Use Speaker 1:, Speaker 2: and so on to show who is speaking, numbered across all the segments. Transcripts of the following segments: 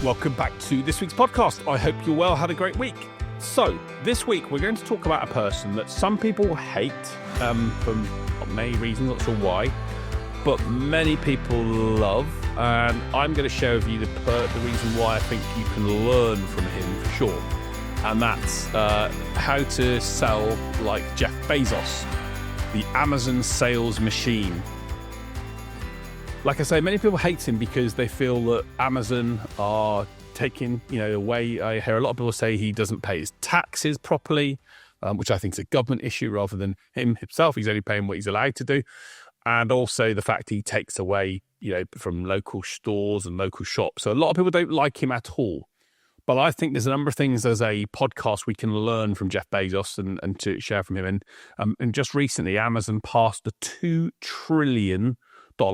Speaker 1: Welcome back to this week's podcast. I hope you're well, had a great week. So, this week we're going to talk about a person that some people hate for many reasons, not sure why, but many people love. And I'm going to share with you the reason why I think you can learn from him for sure. And that's how to sell like Jeff Bezos, the Amazon sales machine. Like I say, many people hate him because they feel that Amazon are taking, away. I hear a lot of people say he doesn't pay his taxes properly, which I think is a government issue rather than him himself. He's only paying what he's allowed to do. And also the fact he takes away, from local stores and local shops. So a lot of people don't like him at all. But I think there's a number of things as a podcast we can learn from Jeff Bezos and to share from him. And just recently, Amazon passed the $2 trillion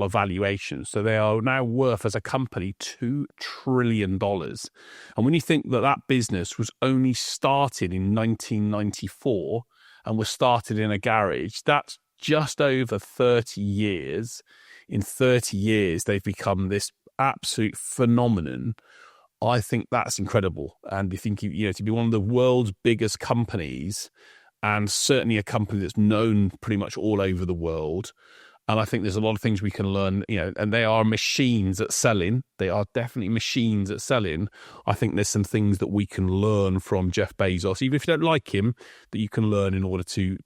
Speaker 1: valuation. So they are now worth as a company $2 trillion. And when you think that business was only started in 1994 and was started in a garage, that's just over 30 years. In 30 years, they've become this absolute phenomenon. I think that's incredible. And you think, to be one of the world's biggest companies, and certainly a company that's known pretty much all over the world. And I think there's a lot of things we can learn, and they are machines at selling. They are definitely machines at selling. I think there's some things that we can learn from Jeff Bezos, even if you don't like him, that you can learn in order to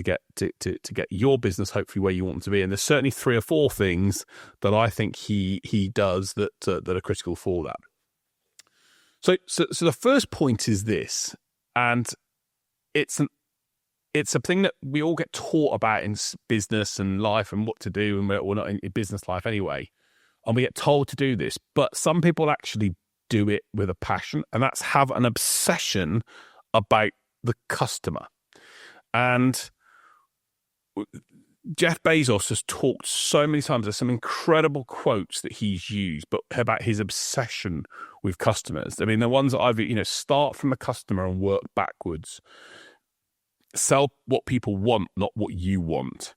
Speaker 1: get your business hopefully where you want it to be. And there's certainly 3 or 4 things that I think he does that are critical for that. So the first point is this, and it's a thing that we all get taught about in business and life and what to do, and we're not in business life anyway. And we get told to do this, but some people actually do it with a passion, and that's have an obsession about the customer. And Jeff Bezos has talked so many times, there's some incredible quotes that he's used, but about his obsession with customers. I mean, the ones that I've, start from the customer and work backwards. Sell what people want, not what you want.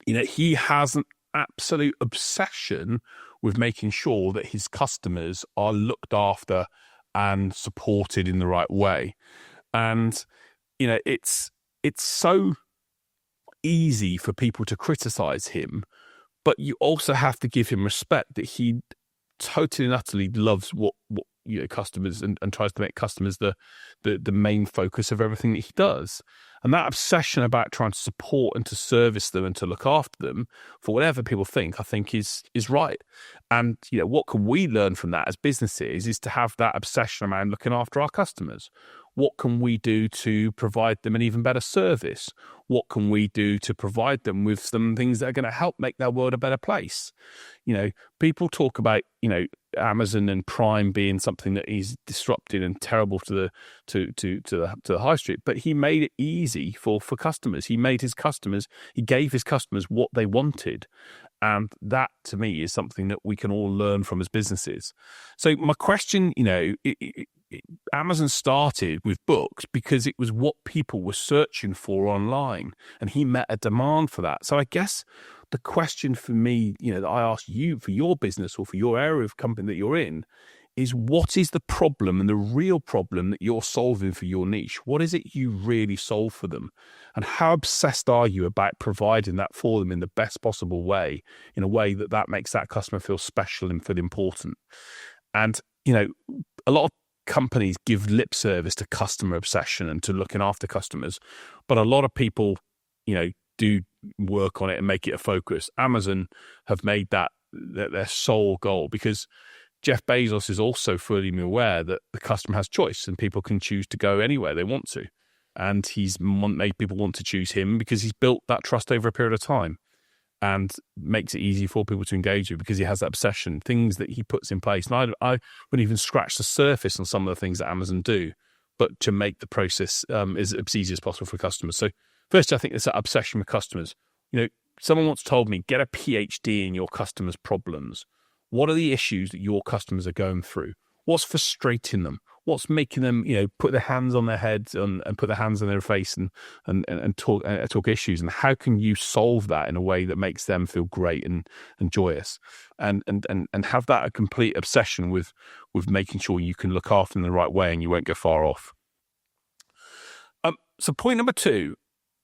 Speaker 1: He has an absolute obsession with making sure that his customers are looked after and supported in the right way. And, it's so easy for people to criticize him, but you also have to give him respect that he totally and utterly loves what customers and tries to make customers the main focus of everything that he does. And that obsession about trying to support and to service them and to look after them, for whatever people think, I think is right. And what can we learn from that as businesses is to have that obsession around looking after our customers. What can we do to provide them an even better service? What can we do to provide them with some things that are going to help make their world a better place? People talk about, Amazon and Prime being something that is disrupted and terrible to the high street, but he made it easy for customers. He gave his customers what they wanted. And that, to me, is something that we can all learn from as businesses. So my question, Amazon started with books because it was what people were searching for online, and he met a demand for that. So I guess the question for me, that I ask you for your business or for your area of company that you're in is, what is the problem and the real problem that you're solving for your niche? What is it you really solve for them? And how obsessed are you about providing that for them in the best possible way, in a way that makes that customer feel special and feel important? And, a lot of companies give lip service to customer obsession and to looking after customers, but a lot of people, do work on it and make it a focus. Amazon have made that their sole goal, because Jeff Bezos is also fully aware that the customer has choice and people can choose to go anywhere they want to. And he's made people want to choose him because he's built that trust over a period of time and makes it easy for people to engage with because he has that obsession, things that he puts in place. And I wouldn't even scratch the surface on some of the things that Amazon do, but to make the process as easy as possible for customers. So first, I think it's that obsession with customers. Someone once told me, get a PhD in your customers' problems. What are the issues that your customers are going through? What's frustrating them? what's making them, put their hands on their heads and put their hands on their face and talk issues, and how can you solve that in a way that makes them feel great and joyous, and have that a complete obsession with making sure you can look after them in the right way and you won't go far off. So point number 2,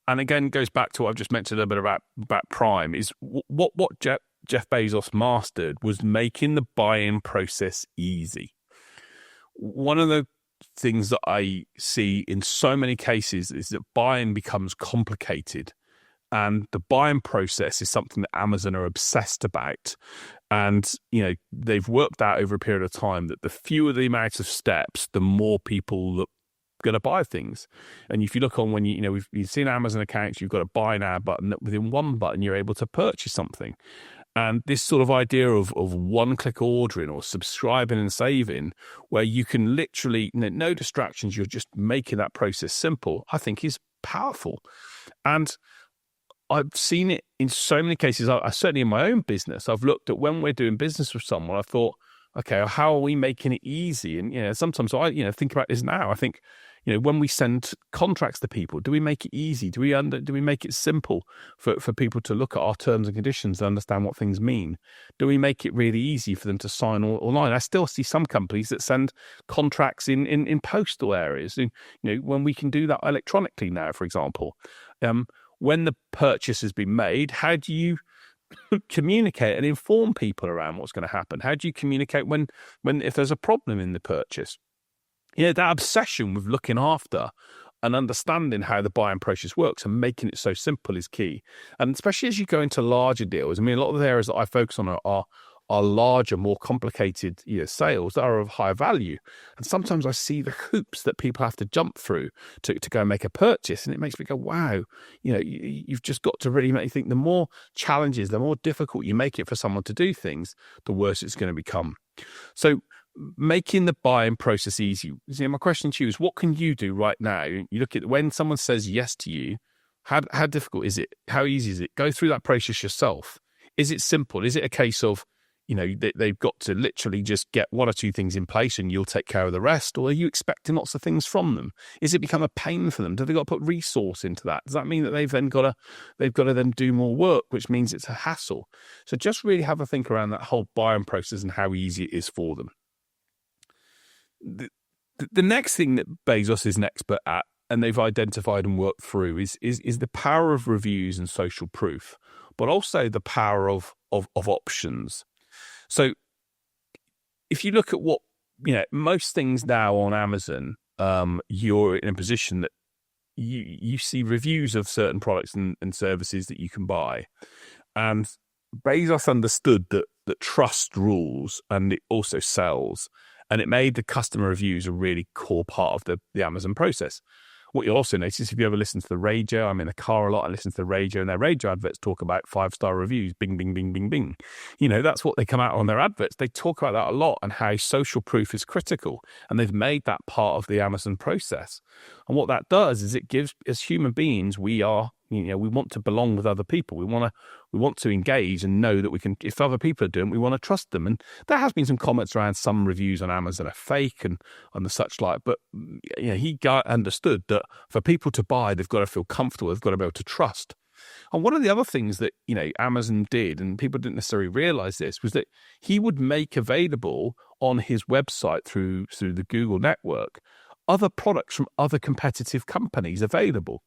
Speaker 1: and again goes back to what I've just mentioned a little bit about Prime, is what Jeff Bezos mastered was making the buy-in process easy. One of the things that I see in so many cases is that buy-in becomes complicated, and the buy-in process is something that Amazon are obsessed about. And, they've worked out over a period of time that the fewer the amount of steps, the more people that going to buy things. And if you look on when you've seen Amazon accounts, you've got a buy now button, that within one button you're able to purchase something. And this sort of idea of one-click ordering or subscribing and saving, where you can literally, no distractions, you're just making that process simple, I think is powerful. And I've seen it in so many cases. I certainly in my own business, I've looked at when we're doing business with someone, I thought, okay, how are we making it easy? And, sometimes I, think about this now. I think, when we send contracts to people, do we make it easy? Do we make it simple for people to look at our terms and conditions and understand what things mean? Do we make it really easy for them to sign online? I still see some companies that send contracts in postal areas. When we can do that electronically now, for example. When the purchase has been made, how do you communicate and inform people around what's going to happen? How do you communicate when if there's a problem in the purchase? That obsession with looking after and understanding how the buying process works and making it so simple is key. And especially as you go into larger deals, a lot of the areas that I focus on are larger, more complicated sales that are of high value. And sometimes I see the hoops that people have to jump through to go and make a purchase. And it makes me go, wow, you've just got to really make you think the more challenges, the more difficult you make it for someone to do things, the worse it's going to become. So making the buying process easy. My question to you is, what can you do right now? You look at when someone says yes to you, how difficult is it? How easy is it? Go through that process yourself. Is it simple? Is it a case of, they've got to literally just get 1 or 2 things in place and you'll take care of the rest? Or are you expecting lots of things from them? Is it become a pain for them? Do they got to put resource into that? Does that mean that they've got to then do more work, which means it's a hassle? So just really have a think around that whole buying process and how easy it is for them. The next thing that Bezos is an expert at, and they've identified and worked through, is the power of reviews and social proof, but also the power of options. So if you look at what, most things now on Amazon, you're in a position that you see reviews of certain products and services that you can buy. And Bezos understood that trust rules, and it also sells. And it made the customer reviews a really core part of the Amazon process. What you'll also notice, if you ever listen to the radio, I'm in the car a lot, I listen to the radio, and their radio adverts talk about 5-star reviews, bing, bing, bing, bing, bing. That's what they come out on their adverts. They talk about that a lot and how social proof is critical. And they've made that part of the Amazon process. And what that does is it gives, as human beings, we want to belong with other people. We want to engage and know that we can, if other people are doing it, we want to trust them. And there has been some comments around some reviews on Amazon are fake and the such like, but he understood that for people to buy, they've got to feel comfortable, they've got to be able to trust. And one of the other things that, Amazon did, and people didn't necessarily realize this, was that he would make available on his website through the Google network other products from other competitive companies available.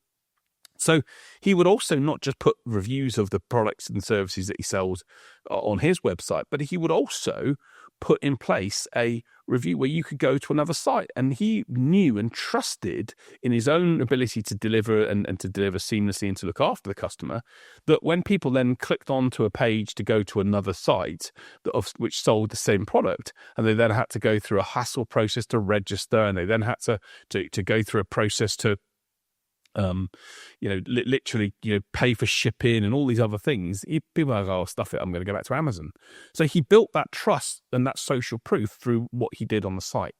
Speaker 1: So he would also not just put reviews of the products and services that he sells on his website, but he would also put in place a review where you could go to another site. And he knew and trusted in his own ability to deliver and to deliver seamlessly and to look after the customer, that when people then clicked onto a page to go to another site which sold the same product, and they then had to go through a hassle process to register, and they then had to go through a process to literally, pay for shipping and all these other things. People are like, oh, stuff it, I'm going to go back to Amazon. So he built that trust and that social proof through what he did on the site.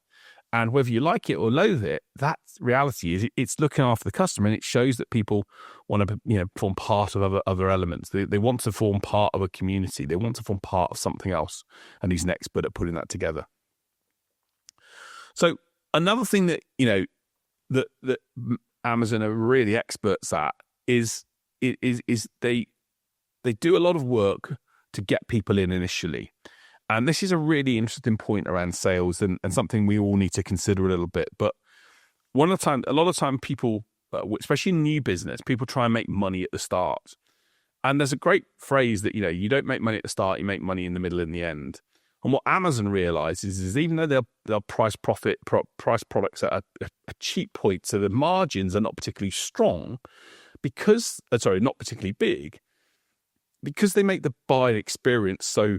Speaker 1: And whether you like it or loathe it, that reality is it's looking after the customer, and it shows that people want to, form part of other elements. They want to form part of a community. They want to form part of something else. And he's an expert at putting that together. So Another thing that, that Amazon are really experts at is they do a lot of work to get people in initially. And this is a really interesting point around sales and something we all need to consider a little bit. But a lot of time people, especially in new business, people try and make money at the start. And there's a great phrase that, you don't make money at the start, you make money in the middle and the end. And what Amazon realizes is even though they'll price products at a cheap point, so the margins are not particularly strong, not particularly big, because they make the buying experience so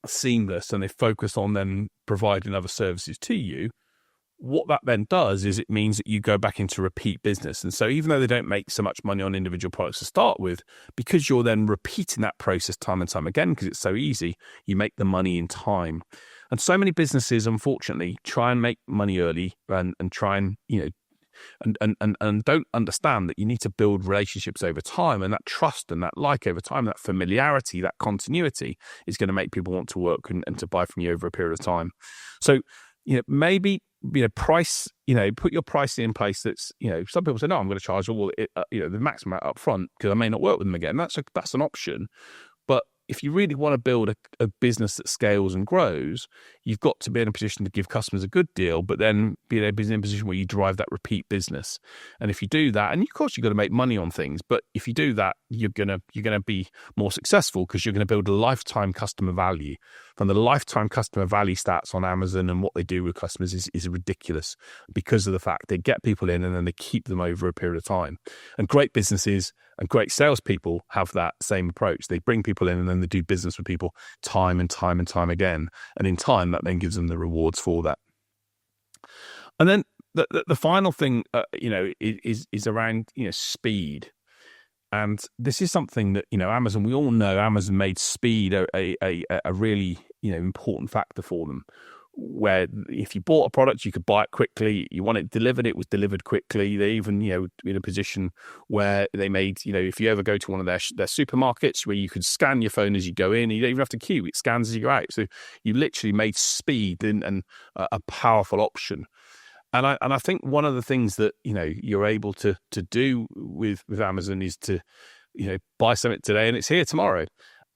Speaker 1: seamless and they focus on then providing other services to you, what that then does is it means that you go back into repeat business. And so even though they don't make so much money on individual products to start with, because you're then repeating that process time and time again, because it's so easy, you make the money in time. And so many businesses, unfortunately, try and make money early and try and, and don't understand that you need to build relationships over time, and that trust and that over time, that familiarity, that continuity is going to make people want to work and to buy from you over a period of time. So, maybe, price, put your pricing in place that's, some people say, no, I'm going to charge the maximum amount up front because I may not work with them again. That's an option. But if you really want to build a business that scales and grows, you've got to be in a position to give customers a good deal, but then be in a position where you drive that repeat business. And if you do that, and of course you've got to make money on things, but if you do that, you're gonna be more successful because you're going to build a lifetime customer value. And the lifetime customer value stats on Amazon and what they do with customers is ridiculous because of the fact they get people in and then they keep them over a period of time. And great businesses and great salespeople have that same approach. They bring people in and then they do business with people time and time and time again. And in time, that then gives them the rewards for that. And then the final thing, is around, speed. And this is something that, Amazon, we all know Amazon made speed a really, important factor for them. Where if you bought a product, you could buy it quickly. You want it delivered, it was delivered quickly. They even, in a position where they made, if you ever go to one of their supermarkets where you could scan your phone as you go in, you don't even have to queue, it scans as you go out. So you literally made speed and a powerful option. And I think one of the things that, you're able to do with Amazon is to, buy something today and it's here tomorrow.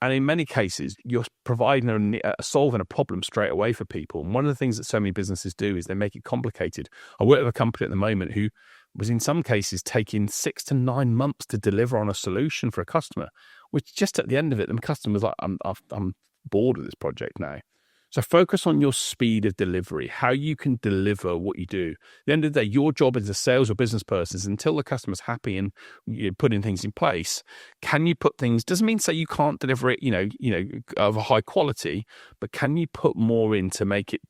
Speaker 1: And in many cases, you're providing solving a problem straight away for people. And one of the things that so many businesses do is they make it complicated. I work with a company at the moment who was in some cases taking 6 to 9 months to deliver on a solution for a customer, which just at the end of it, the customer's like, I'm bored with this project now. So focus on your speed of delivery, how you can deliver what you do. At the end of the day, your job as a sales or business person is until the customer's happy and you're putting things in place. Can you put things, doesn't mean say you can't deliver it, of a high quality, but can you put more in to make it,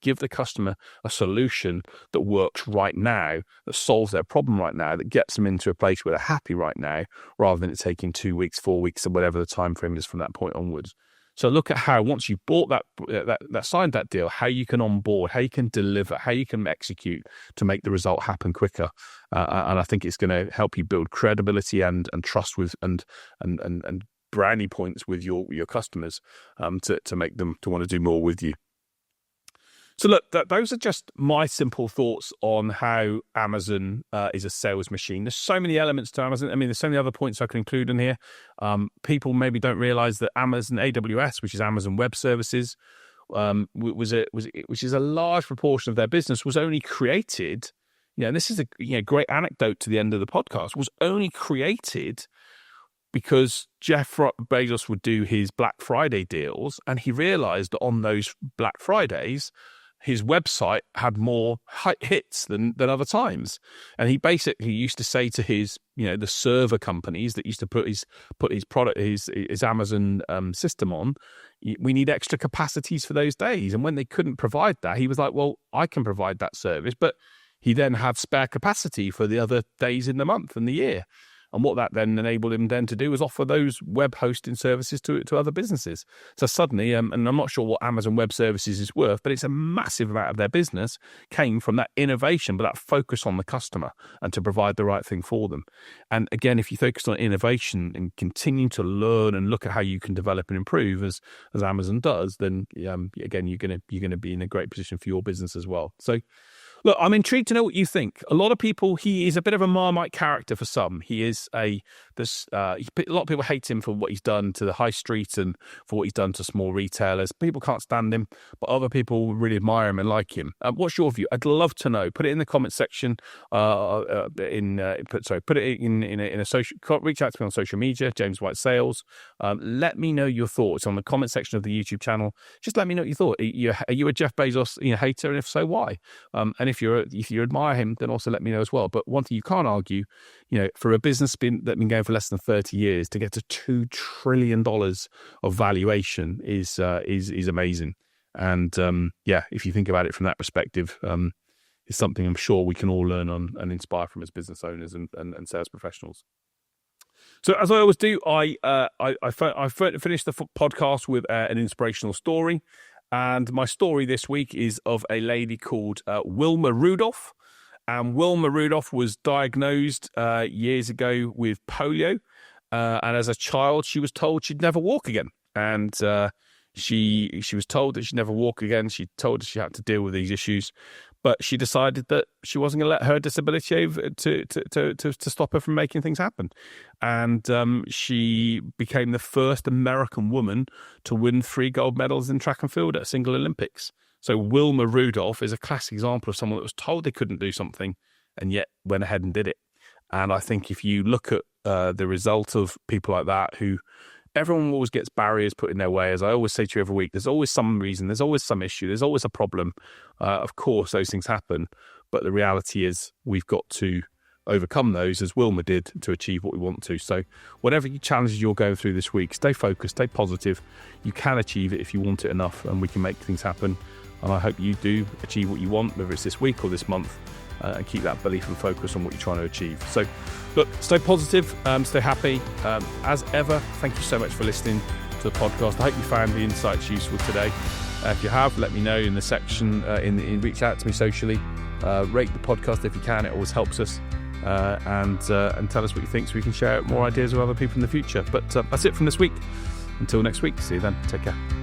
Speaker 1: give the customer a solution that works right now, that solves their problem right now, that gets them into a place where they're happy right now, rather than it taking 2 weeks, 4 weeks, or whatever the time frame is from that point onwards. So look at how once you bought that signed that deal, how you can onboard, how you can deliver, how you can execute to make the result happen quicker. And I think it's going to help you build credibility and trust with and brownie points with your customers to make them to want to do more with you. So look, those are just my simple thoughts on how Amazon is a sales machine. There's so many elements to Amazon. I mean, there's so many other points I can include in here. People maybe don't realize that Amazon AWS, which is Amazon Web Services, which is a large proportion of their business, was only created. And this is a great anecdote to the end of the podcast. Was only created because Jeff Bezos would do his Black Friday deals, and he realized that on those Black Fridays, his website had more hits than other times. And he basically used to say to his, the server companies that used to put his product, his Amazon system on, we need extra capacities for those days. And when they couldn't provide that, he was like, well, I can provide that service. But he then had spare capacity for the other days in the month and the year. And what that then enabled him then to do was offer those web hosting services to other businesses. So suddenly, and I'm not sure what Amazon Web Services is worth, but it's a massive amount of their business came from that innovation, but that focus on the customer and to provide the right thing for them. And again, if you focus on innovation and continue to learn and look at how you can develop and improve as Amazon does, then again, you're going to be in a great position for your business as well. So look, I'm intrigued to know what you think. A lot of people, he is a bit of a Marmite character for some. He is a lot of people hate him for what he's done to the high street and for what he's done to small retailers. People can't stand him, but other people really admire him and like him. What's your view? I'd love to know. Put it in the comment section. Put it in a social. Reach out to me on social media, James White Sales. Let me know your thoughts on the comment section of the YouTube channel. Just let me know what you thought. Are you a Jeff Bezos hater, and if so, why? And if you admire him, then also let me know as well. But one thing you can't argue, for a business that's been going for less than 30 years to get to $2 trillion of valuation is amazing. And if you think about it from that perspective, it's something I'm sure we can all learn on and inspire from as business owners and sales professionals. So as I always do, I finished the podcast with an inspirational story. And my story this week is of a lady called Wilma Rudolph. And Wilma Rudolph was diagnosed years ago with polio. And as a child, she was told she'd never walk again. And she was told that she'd never walk again. She told her she had to deal with these issues. But she decided that she wasn't going to let her disability to stop her from making things happen. And she became the first American woman to win 3 gold medals in track and field at a single Olympics. So Wilma Rudolph is a classic example of someone that was told they couldn't do something and yet went ahead and did it. And I think if you look at the result of people like that who... Everyone always gets barriers put in their way. As I always say to you every week, there's always some reason, there's always some issue, there's always a problem. Of course, those things happen. But the reality is we've got to overcome those, as Wilma did, to achieve what we want to. So whatever challenges you're going through this week, stay focused, stay positive. You can achieve it if you want it enough, and we can make things happen. And I hope you do achieve what you want, whether it's this week or this month, and keep that belief and focus on what you're trying to achieve. So look, stay positive, stay happy. As ever, thank you so much for listening to the podcast. I hope you found the insights useful today. If you have, let me know in the section, reach out to me socially. Rate the podcast if you can, it always helps us. And tell us what you think so we can share more ideas with other people in the future. But that's it from this week. Until next week, see you then. Take care.